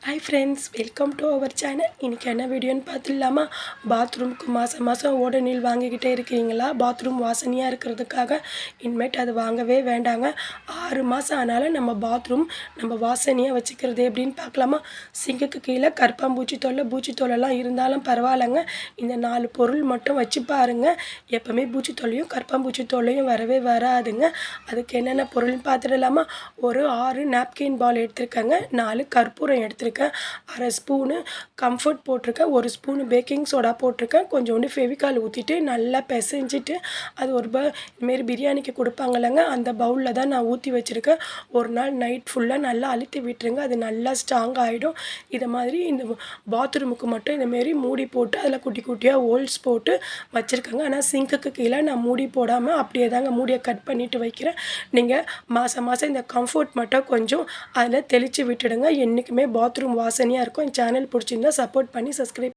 Hi friends, welcome to our channel. இன்றைக்கி என்ன வீடியோன்னு பார்த்துடலாமா? பாத்ரூமுக்கு மாதம் மாதம் ஓடோனில் வாங்கிக்கிட்டே இருக்கிறீங்களா? பாத்ரூம் வாசனையாக இருக்கிறதுக்காக. இனிமேட்டு அது வாங்கவே வேண்டாங்க. 6 மாதம் ஆனாலும் நம்ம பாத்ரூம் நம்ம வாசனையாக வச்சுக்கிறது எப்படின்னு பார்க்கலாமா? சிங்குக்கு கீழே கரப்பான்பூச்சி தொல்லை, பூச்சி தொல்லைலாம் இருந்தாலும் பரவாயில்லைங்க. இந்த 4 பொருள் மட்டும் வச்சு பாருங்கள். எப்போவுமே பூச்சி தொல்லையும் கரப்பான்பூச்சி தொல்லையும் வரவே வராதுங்க. அதுக்கு என்னென்ன பொருள்னு பார்த்துடலாமா? ஒரு 6 நாப்கின் பால் எடுத்துருக்கேங்க, 4 கற்பூரம் எடுத்துருக்கேன், 1/2 ஸ்பூனு கம்ஃபர்ட் போட்டிருக்கேன், 1 ஸ்பூனு பேக்கிங் சோடா போட்டிருக்கேன், கொஞ்சோண்டு ஃபெவிகால் ஊற்றிட்டு நல்லா பிசைஞ்சிட்டு அது ஒரு இதுமாரி பிரியாணிக்கு கொடுப்பாங்கல்லங்க, அந்த பவுலில் தான் நான் ஊற்றி வச்சுருக்கேன். ஒரு நாள் நைட் ஃபுல்லாக நல்லா அழுத்தி விட்டுருங்க, அது நல்லா ஸ்ட்ராங் ஆகிடும். இதை மாதிரி இந்த பாத்ரூமுக்கு மட்டும் இந்தமாரி மூடி போட்டு அதில் குட்டி குட்டியாக ஹோல்ஸ் போட்டு வச்சுருக்கேங்க. ஆனால் சிங்க்குக்கு கீழே நான் மூடி போடாமல் அப்படியே தாங்க மூடியை கட் பண்ணிவிட்டு வைக்கிறேன். நீங்கள் மாதம் மாதம் இந்த கம்ஃபர்ட் மட்டும் கொஞ்சம் அதில் தெளித்து விட்டுடுங்க. என்றைக்குமே பாத்ரூம் வாசனையாக இருக்கும். என் சேனல் பிடிச்சிருந்தா சப்போர்ட் பண்ணி சப்ஸ்கிரைப்